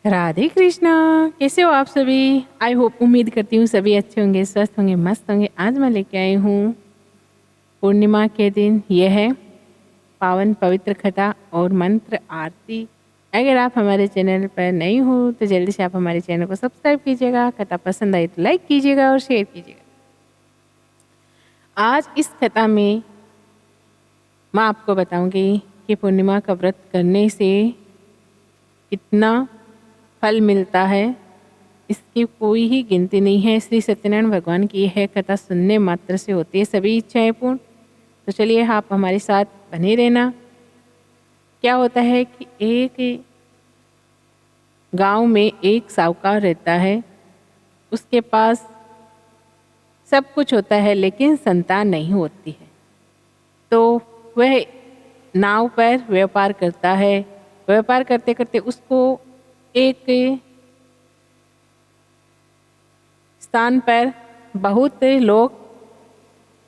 राधे कृष्णा। कैसे हो आप सभी? आई होप, उम्मीद करती हूँ सभी अच्छे होंगे, स्वस्थ होंगे, मस्त होंगे। आज मैं लेके आई हूँ पूर्णिमा के दिन यह है पावन पवित्र कथा और मंत्र आरती। अगर आप हमारे चैनल पर नए हो तो जल्दी से आप हमारे चैनल को सब्सक्राइब कीजिएगा। कथा पसंद आई तो लाइक कीजिएगा और शेयर कीजिएगा। आज इस कथा में मैं आपको बताऊंगी कि पूर्णिमा का व्रत करने से कितना फल मिलता है। इसकी कोई ही गिनती नहीं है। श्री सत्यनारायण भगवान की यह कथा सुनने मात्र से होती है सभी इच्छाएं पूर्ण। तो चलिए आप हमारे साथ बने रहना। क्या होता है कि एक गांव में एक साहूकार रहता है। उसके पास सब कुछ होता है लेकिन संतान नहीं होती है। तो वह नाव पर व्यापार करता है। व्यापार करते करते उसको एक स्थान पर बहुत लोग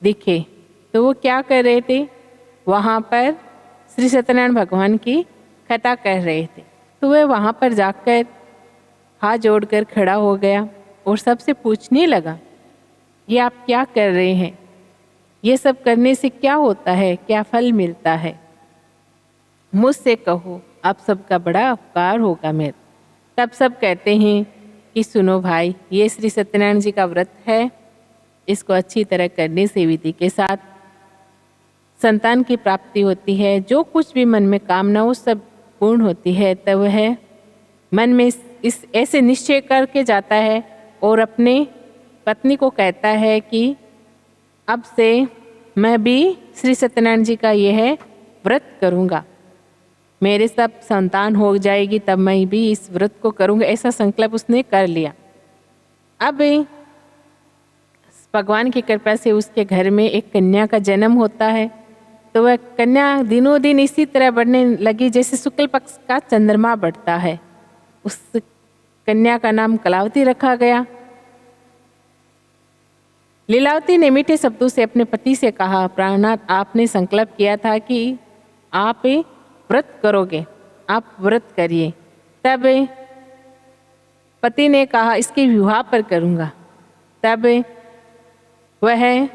दिखे। तो वो क्या कर रहे थे? वहाँ पर श्री सत्यनारायण भगवान की कथा कर रहे थे। तो वह वहाँ पर जाकर हाथ जोड़कर खड़ा हो गया और सबसे पूछने लगा, ये आप क्या कर रहे हैं? ये सब करने से क्या होता है? क्या फल मिलता है? मुझसे कहो, आप सबका बड़ा उपकार होगा मेरे। तब सब कहते हैं कि सुनो भाई, ये श्री सत्यनारायण जी का व्रत है। इसको अच्छी तरह करने से विधि के साथ संतान की प्राप्ति होती है। जो कुछ भी मन में कामना वो सब पूर्ण होती है। तब वह मन में इस ऐसे निश्चय करके जाता है और अपने पत्नी को कहता है कि अब से मैं भी श्री सत्यनारायण जी का यह व्रत करूँगा। मेरे सब संतान हो जाएगी तब मैं भी इस व्रत को करूँगा। ऐसा संकल्प उसने कर लिया। अब भगवान की कृपा से उसके घर में एक कन्या का जन्म होता है। तो वह कन्या दिनों दिन इसी तरह बढ़ने लगी जैसे शुक्ल पक्ष का चंद्रमा बढ़ता है। उस कन्या का नाम कलावती रखा गया। लीलावती ने मीठे शब्दों से अपने पति से कहा, प्राणनाथ, आपने संकल्प किया था कि आप व्रत करोगे, आप व्रत करिए। तब पति ने कहा, इसके विवाह पर करूँगा। तब वह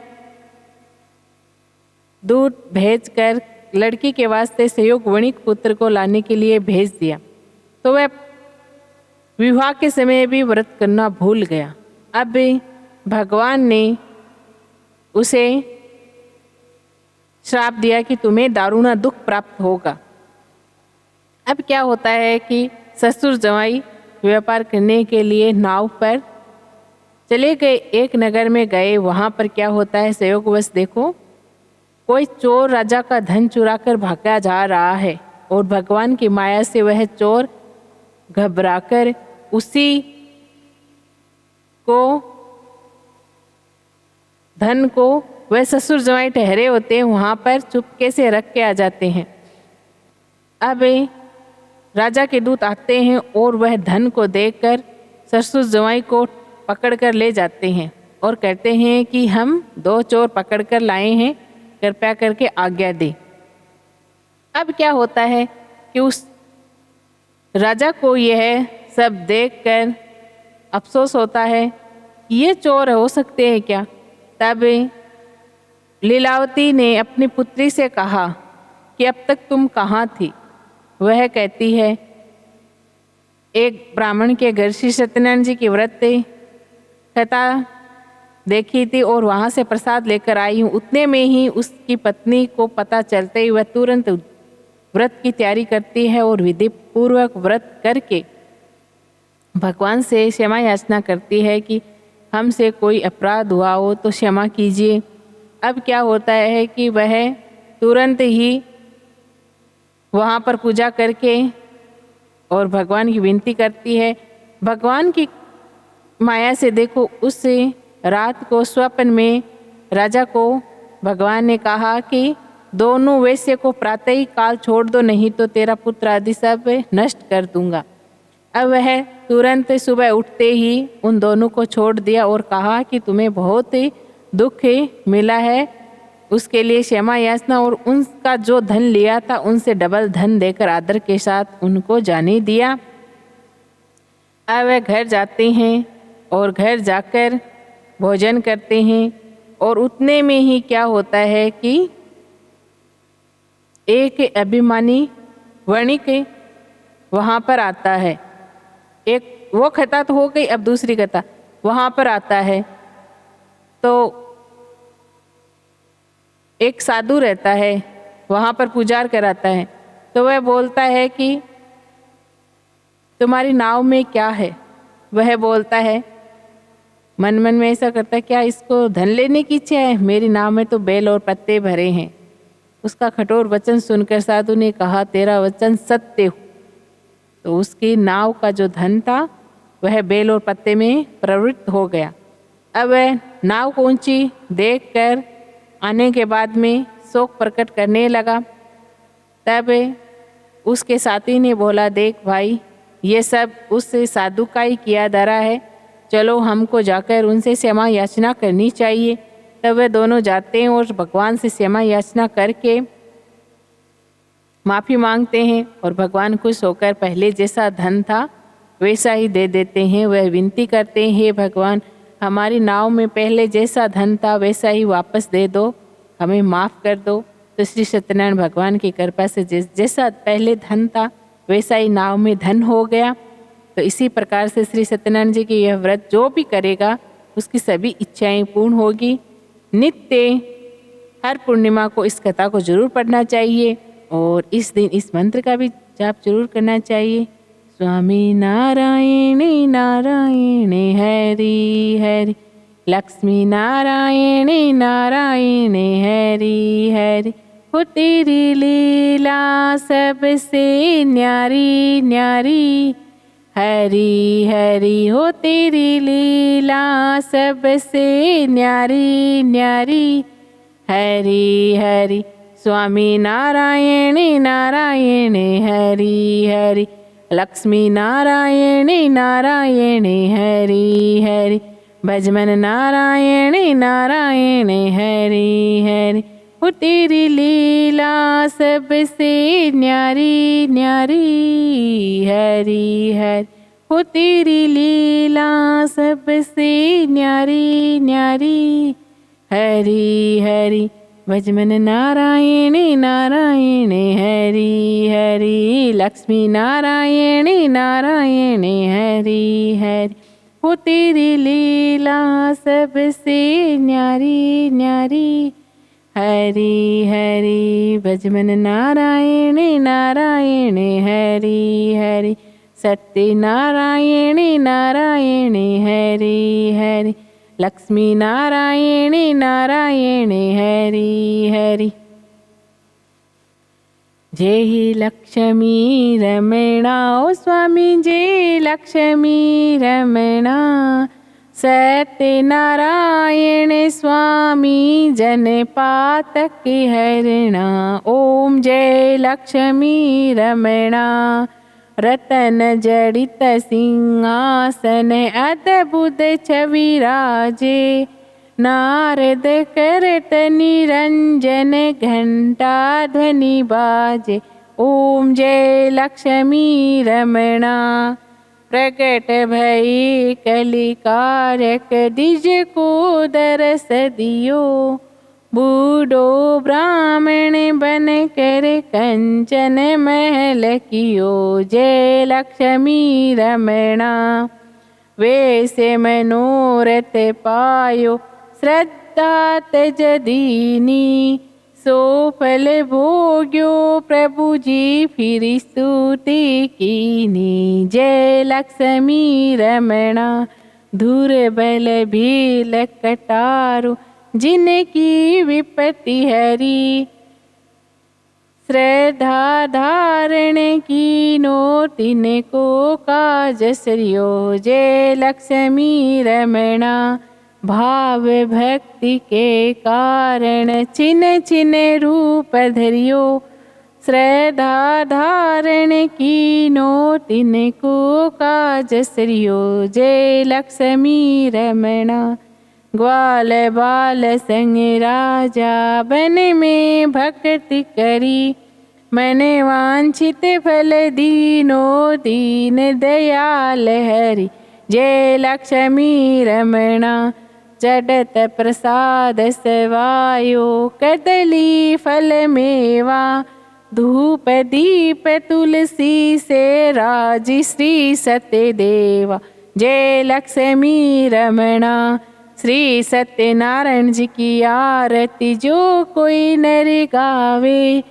दूध भेजकर लड़की के वास्ते सहयोग वणिक पुत्र को लाने के लिए भेज दिया। तो वह विवाह के समय भी व्रत करना भूल गया। अब भगवान ने उसे श्राप दिया कि तुम्हें दारुणा दुख प्राप्त होगा। अब क्या होता है कि ससुर जवाई व्यापार करने के लिए नाव पर चले गए। एक नगर में गए। वहाँ पर क्या होता है, संयोगवश देखो कोई चोर राजा का धन चुराकर भागा जा रहा है और भगवान की माया से वह चोर घबराकर उसी को धन को वह ससुर जवाई ठहरे होते हैं वहाँ पर चुपके से रख के आ जाते हैं। अब राजा के दूत आते हैं और वह धन को देखकर ससुर जवाई को पकड़कर ले जाते हैं और कहते हैं कि हम 2 चोर पकड़कर लाए हैं, कृपया करके आज्ञा दे। अब क्या होता है कि उस राजा को यह सब देखकर अफसोस होता है कि ये चोर हो सकते हैं क्या। तब लीलावती ने अपनी पुत्री से कहा कि अब तक तुम कहाँ थी? वह कहती है, एक ब्राह्मण के घर श्री सत्यनारायण जी की व्रत कथा देखी थी और वहाँ से प्रसाद लेकर आई हूँ। उतने में ही उसकी पत्नी को पता चलते ही वह तुरंत व्रत की तैयारी करती है और विधि पूर्वक व्रत करके भगवान से क्षमा याचना करती है कि हमसे कोई अपराध हुआ हो तो क्षमा कीजिए। अब क्या होता है कि वह तुरंत ही वहाँ पर पूजा करके और भगवान की विनती करती है। भगवान की माया से देखो उस रात को स्वप्न में राजा को भगवान ने कहा कि दोनों वैश्य को प्रातः ही काल छोड़ दो, नहीं तो तेरा पुत्र आदि सब नष्ट कर दूंगा। अब वह तुरंत सुबह उठते ही उन दोनों को छोड़ दिया और कहा कि तुम्हें बहुत ही दुख मिला है, उसके लिए क्षमा याचना, और उनका जो धन लिया था उनसे डबल धन देकर आदर के साथ उनको जाने दिया। अब वह घर जाते हैं और घर जाकर भोजन करते हैं और उतने में ही क्या होता है कि एक अभिमानी वणिक वहाँ पर आता है। एक वो कथा तो हो गई, अब दूसरी कथा वहाँ पर आता है। तो एक साधु रहता है वहाँ पर, पुजार कराता है। तो वह बोलता है कि तुम्हारी नाव में क्या है? वह बोलता है, मन मन में ऐसा करता है, क्या इसको धन लेने की इच्छा है? मेरी नाव में तो बेल और पत्ते भरे हैं। उसका कठोर वचन सुनकर साधु ने कहा, तेरा वचन सत्य हो। तो उसकी नाव का जो धन था वह बेल और पत्ते में प्रवृत्त हो गया। अब वह नाव को ऊंची देखकर आने के बाद में शोक प्रकट करने लगा। तब उसके साथी ने बोला, देख भाई, ये सब उस साधु का ही किया धरा है, चलो हमको जाकर उनसे क्षमा याचना करनी चाहिए। तब वे दोनों जाते हैं और भगवान से क्षमा याचना करके माफ़ी मांगते हैं और भगवान खुश होकर पहले जैसा धन था वैसा ही दे देते हैं। वह विनती करते हैं, हे भगवान, हमारी नाव में पहले जैसा धन था वैसा ही वापस दे दो, हमें माफ़ कर दो। तो श्री सत्यनारायण भगवान की कृपा से जैसा पहले धन था वैसा ही नाव में धन हो गया। तो इसी प्रकार से श्री सत्यनारायण जी की यह व्रत जो भी करेगा उसकी सभी इच्छाएं पूर्ण होगी। नित्य हर पूर्णिमा को इस कथा को जरूर पढ़ना चाहिए और इस दिन इस मंत्र का भी जाप जरूर करना चाहिए। स्वामी नारायण नारायण हरि हरि, लक्ष्मी नारायण नारायण हरि हरि। हो तेरी लीला सबसे न्यारी न्यारी, हरि हरि हो तेरी लीला सबसे न्यारी न्यारी, हरि हरि। स्वामी नारायण नारायण हरि हरि, लक्ष्मी नारायण नारायण हरि हरि, भजमन नारायण नारायण हरि हरि। हो तेरी लीला सबसे न्यारी न्यारी, हरि हरि हो तेरी लीला सबसे न्यारी न्यारी, हरि हरि। भजमन नारायण नारायण हरि हरि, लक्ष्मी नारायण नारायण हरि हरि। हो तेरी लीला सबसे न्यारी न्यारी, हरि हरि। भजमन नारायण नारायण हरि हरि, सत्य नारायण नारायण हरि हरि, लक्ष्मी नारायण नारायण हरि हरि। जय लक्ष्मी रमणा, ओ स्वामी जय लक्ष्मी रमणा। सत्यनारायण स्वामी जन पातक हरणा, ओम जय लक्ष्मी रमणा। रतन जड़ित सिंहासन अद्भुत छवि राजे, नारद करत निरंजन घंटा ध्वनि बाजे। ओम जय लक्ष्मी रमणा। प्रकट भई कलिकारक दिज को दरस दियो, बूढ़ो ब्राह्मण बन कर कंचन महल कियो। जय लक्ष्मी रमणा। वैसे मनोरथ पायो श्रद्धा तज दीनी, सो फल भोग्यो प्रभु जी फिर स्तुति कीनी। जय लक्ष्मी रमणा। धुर बल भील कटारु जिनकी विपत्ति हरी, श्रद्धा धारण कीनो तिनको काज सरियो। जय लक्ष्मी रमणा। भाव भक्ति के कारण छिन छिन रूप धरियो, श्रद्धा धारण कीनो तिनको काज सरियो। जय लक्ष्मी रमणा। ग्वाल बाल संग राजा बन में भक्ति करी, मैंने वांछित फल दीनो दीन दयाल हरि। जय लक्ष्मी रमणा जडत प्रसाद सवायो। कदली फल मेवा धूप दीप तुलसी से राजी श्री सत्यदेवा। जय लक्ष्मी रमणा। श्री सत्यनारायण जी की आरती जो कोई नर गावे।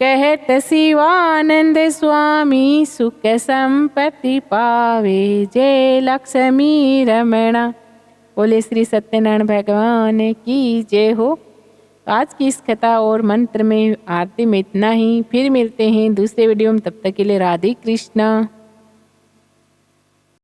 कहत शिवानंद स्वामी सुख संपत्ति पावे। जय लक्ष्मी रमणा। बोले श्री सत्यनारायण भगवान की जय हो। आज की इस कथा और मंत्र में आरती में इतना ही। फिर मिलते हैं दूसरे वीडियो में, तब तक के लिए राधे कृष्णा।